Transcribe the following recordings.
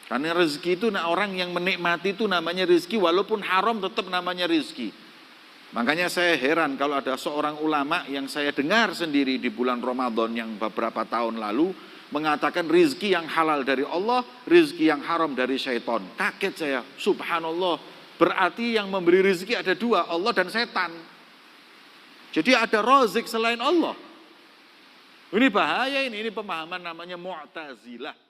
Karena rezeki itu orang yang menikmati itu namanya rezeki, walaupun haram tetap namanya rezeki. Makanya saya heran kalau ada seorang ulama yang saya dengar sendiri di bulan Ramadan yang beberapa tahun lalu mengatakan rezeki yang halal dari Allah, rezeki yang haram dari syaitan. Kaget saya, subhanallah. Berarti yang memberi rezeki ada dua, Allah dan setan. Jadi ada razik selain Allah. Ini bahaya ini pemahaman namanya Mu'tazilah.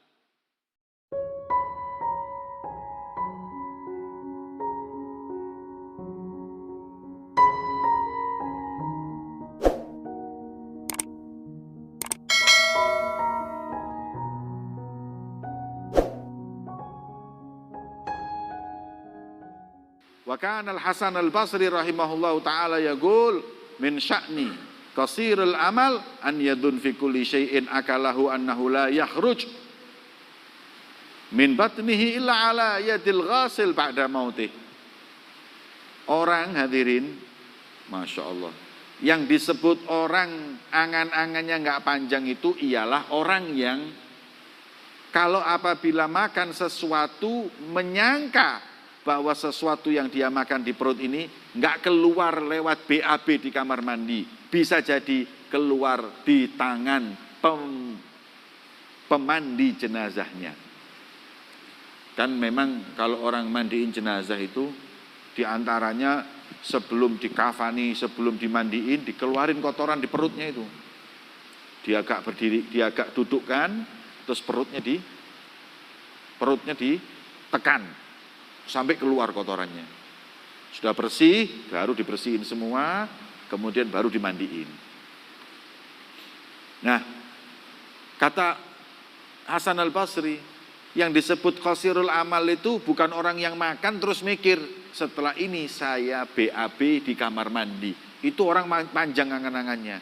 Wa kana al-Hasan al-Basri rahimahullahu ta'ala yaqul min sya'ni qasirul amal an yadun fi kulli syai'in akalahu annahu la yakhruj min batnihi illa ala yadil ghasil ba'da mautih. Orang hadirin, Masya Allah, yang disebut orang angan-angannya enggak panjang itu ialah orang yang kalau apabila makan sesuatu menyangka bahwa sesuatu yang dia makan di perut ini enggak keluar lewat BAB di kamar mandi, bisa jadi keluar di tangan pemandi jenazahnya. Dan memang kalau orang mandiin jenazah itu diantaranya sebelum dikafani, sebelum dimandiin, dikeluarin kotoran di perutnya itu. Dia agak berdiri, dia agak dudukkan, terus perutnya ditekan sampai keluar kotorannya. Sudah bersih, baru dibersihin semua, kemudian baru dimandiin. Nah, kata Hasan al-Basri, yang disebut qasirul amal itu bukan orang yang makan terus mikir, setelah ini saya BAB di kamar mandi. Itu orang panjang angan-angannya.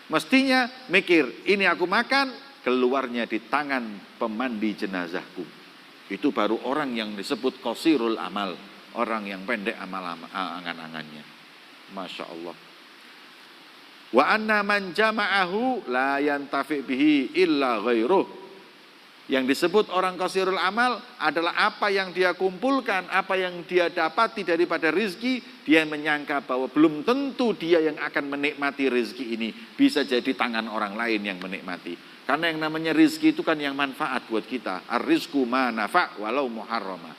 Mestinya mikir, ini aku makan, keluarnya di tangan pemandi jenazahku. Itu baru orang yang disebut qasirul amal, orang yang pendek angan-angannya. Masya Allah. Wa anna man jama'ahu la yantafi bihi illa ghairuh. Yang disebut orang qasirul amal adalah apa yang dia kumpulkan, apa yang dia dapati daripada rizki, dia menyangka bahwa belum tentu dia yang akan menikmati rizki ini, bisa jadi tangan orang lain yang menikmati. Karena yang namanya rizki itu kan yang manfaat buat kita. Ar-rizku ma nafa' walau muharrama.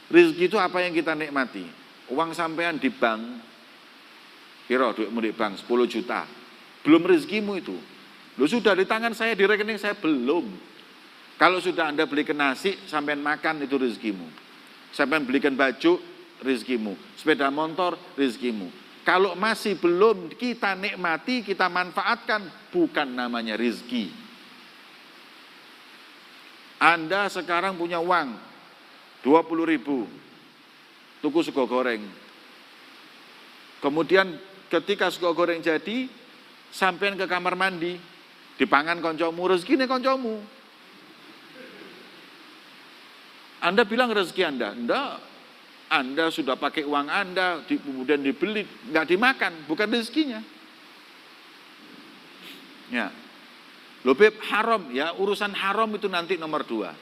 Rizki itu apa yang kita nikmati. Uang sampean di bank, kira duitmu di bank 10 juta. Belum rizkimu itu. Lu sudah di tangan saya, di rekening saya belum. Kalau sudah Anda belikan nasi, sampean makan itu rizkimu. Sampean belikan baju, rizkimu. Sepeda motor, rizkimu. Kalau masih belum kita nikmati, kita manfaatkan, bukan namanya rizki. Anda sekarang punya uang 20.000, tuku sego goreng. Kemudian ketika sego goreng jadi, sampean ke kamar mandi, dipangan koncomu, rezeki ini koncomu. Anda bilang rezeki Anda, enggak. Anda sudah pakai uang Anda, kemudian dibeli, nggak dimakan, bukan rezekinya. Ya, lebih haram ya, urusan haram itu nanti nomor 2.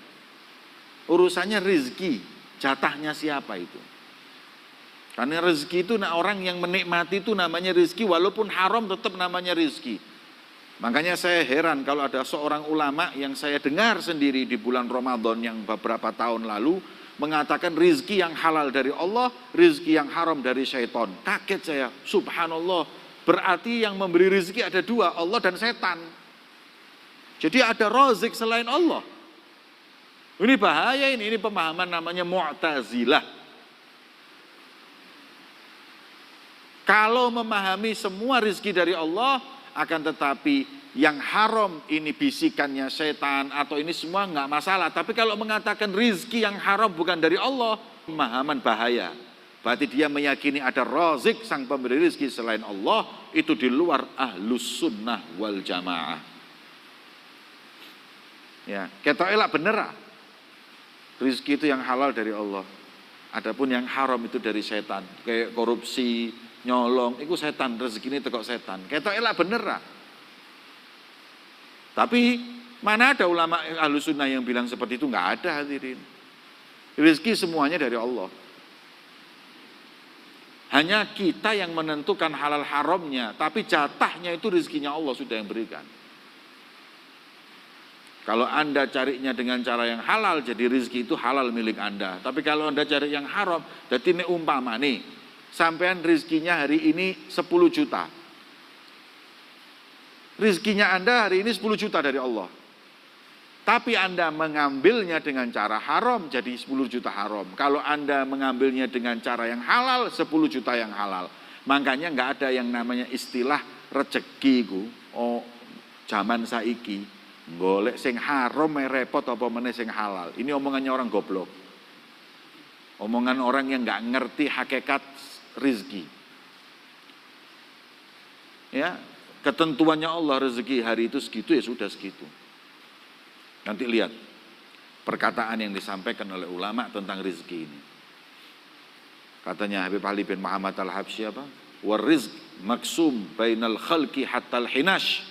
Urusannya rezeki, jatahnya siapa itu? Karena rezeki itu orang yang menikmati itu namanya rezeki, walaupun haram tetap namanya rezeki. Makanya saya heran kalau ada seorang ulama yang saya dengar sendiri di bulan Ramadan yang beberapa tahun lalu mengatakan rizki yang halal dari Allah, rizki yang haram dari syaitan. Kaget saya, subhanallah. Berarti yang memberi rizki ada dua, Allah dan setan. Jadi ada razik selain Allah. Ini bahaya ini pemahaman namanya Mu'tazilah. Kalau memahami semua rizki dari Allah, akan tetapi yang haram ini bisikannya setan atau ini semua enggak masalah. Tapi kalau mengatakan rizki yang haram bukan dari Allah, pemahaman bahaya. Berarti dia meyakini ada razik sang pemberi rizki selain Allah, itu di luar ahlus sunnah wal jamaah. Ya, kita elak bener. Rizki itu yang halal dari Allah. Adapun yang haram itu dari setan. Kayak korupsi, nyolong, itu setan, rezeki ini tekok setan. Kita elak bener. Tapi Mana ada ulama Ahlus Sunnah yang bilang seperti itu? Enggak ada, hadirin. Rezeki semuanya dari Allah. Hanya kita yang menentukan halal haramnya, tapi jatahnya itu rezekinya Allah sudah yang berikan. Kalau Anda carinya dengan cara yang halal, jadi rezeki itu halal milik Anda. Tapi kalau Anda cari yang haram, jadi ini umpama nih, sampean rezekinya hari ini 10 juta. Rezekinya Anda hari ini 10 juta dari Allah. Tapi Anda mengambilnya dengan cara haram, jadi 10 juta haram. Kalau Anda mengambilnya dengan cara yang halal, 10 juta yang halal. Makanya nggak ada yang namanya istilah rezeki oh zaman saiki. Golek sing haram repot apa meneh sing halal. Ini omongannya orang goblok. Omongan orang yang nggak ngerti hakikat rezeki. Ya, ketentuannya Allah rezeki hari itu segitu ya sudah segitu. Nanti lihat perkataan yang disampaikan oleh ulama tentang rezeki ini. Katanya Habib Ali bin Muhammad Al-Habsyi apa? Warizq maksum bainal khalqi hatta al-hinash.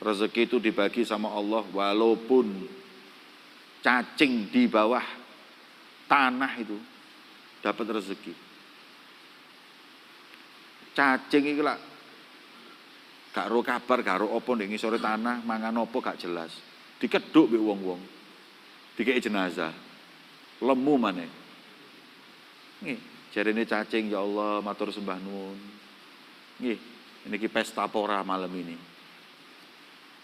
Rezeki itu dibagi sama Allah walaupun cacing di bawah tanah itu dapat rezeki. Cacing itu lah gak ro kabar, gak ro opo ning ngisore tanah, mangan opo gak jelas. Dikeduk mbek wong-wong. Dikei jenazah. Lemu maneh. Nggih, jarene cacing ya Allah matur sembah nuwun. Nggih, niki pesta pora malam ini.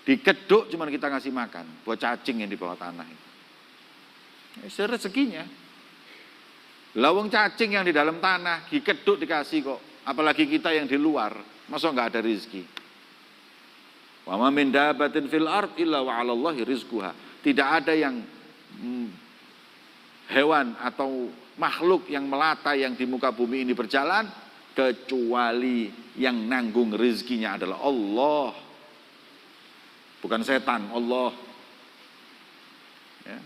Dikeduk cuman kita ngasih makan buat cacing yang di bawah tanah itu. Itu rezekinya. Lah wong cacing yang di dalam tanah dikeduk dikasih kok. Apalagi kita yang di luar, masa enggak ada rezeki? Wa ma min dabatin fil ard illa wa 'alallahi rizquha. Tidak ada yang hewan atau makhluk yang melata yang di muka bumi ini berjalan kecuali yang nanggung rezekinya adalah Allah. Bukan setan, Allah. Ya.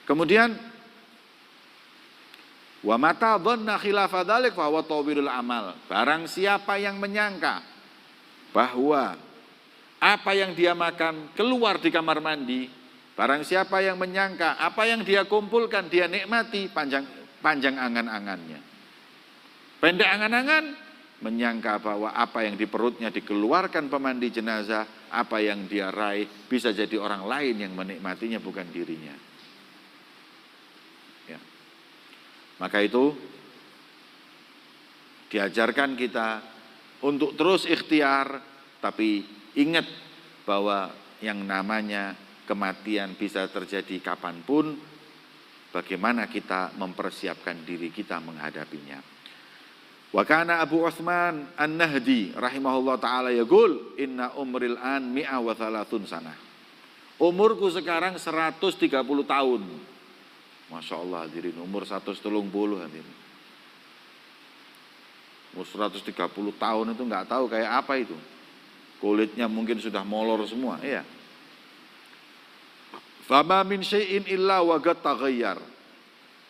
Kemudian wa mata dhanna khilafa dzalik fa huwa tawilul amal. Barang siapa yang menyangka bahwa apa yang dia makan keluar di kamar mandi, barang siapa yang menyangka apa yang dia kumpulkan dia nikmati, panjang angan-angannya. Pendek angan-angan, menyangka bahwa apa yang di perutnya dikeluarkan pemandi jenazah, apa yang dia raih bisa jadi orang lain yang menikmatinya bukan dirinya. Ya. Maka itu diajarkan kita untuk terus ikhtiar, tapi ingat bahwa yang namanya kematian bisa terjadi kapanpun, bagaimana kita mempersiapkan diri kita menghadapinya. Wa kana Abu Utsman An-Nahdi rahimahullah ta'ala yaqul inna umril an mi'a wa thalathun sanah. Umurku sekarang 130 tahun. Masya Allah hadirin, umur 130 hadirin. Umur 130 tahun itu nggak tahu kayak apa itu. Kulitnya mungkin sudah molor semua, iya. Fama min syai'in illa wa qad taghayyar.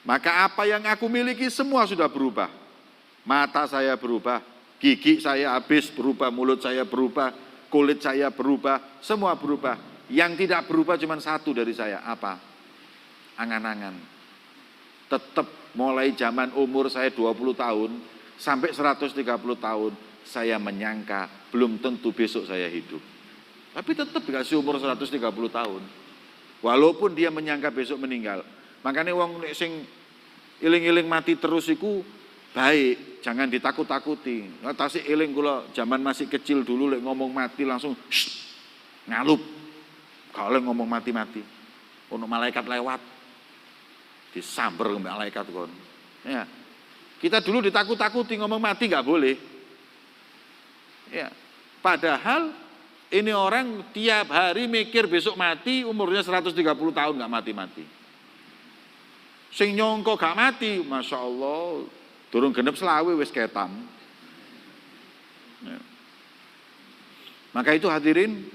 Maka apa yang aku miliki semua sudah berubah. Mata saya berubah, gigi saya habis berubah, mulut saya berubah, kulit saya berubah, semua berubah. Yang tidak berubah cuma satu dari saya, apa? Angan-angan. Tetap mulai zaman umur saya 20 tahun sampai 130 tahun saya menyangka belum tentu besok saya hidup. Tapi tetap dikasih umur 130 tahun. Walaupun dia menyangka besok meninggal. Makanya wong sing iling-iling mati terus iku baik, jangan ditakut-takuti. Tasik eling kula zaman masih kecil dulu lek ngomong mati langsung ngalup. Kalau ngomong mati-mati. Ono malaikat lewat. Disamber ke malaikat kon. Ya. Kita dulu ditakut-takuti ngomong mati enggak boleh. Ya. Padahal ini orang tiap hari mikir besok mati, umurnya 130 tahun enggak mati-mati. Sing nyongko gak mati, Masya Allah, durung genep selawe wis ketam. Ya. Maka itu hadirin,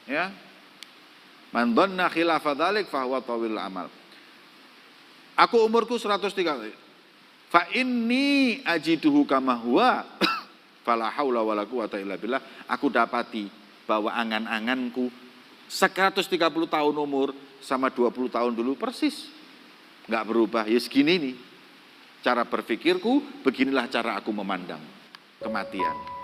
ya, man dhanna khilafa dzalik fa huwa tawil amal. Aku umurku 130. Fa inni ajiduhu kama huwa fala haula wala quwata illa billah. Aku dapati bahwa angan-anganku 130 tahun umur sama 20 tahun dulu persis. Nggak berubah, ya segini nih. Cara berpikirku, beginilah cara aku memandang kematian.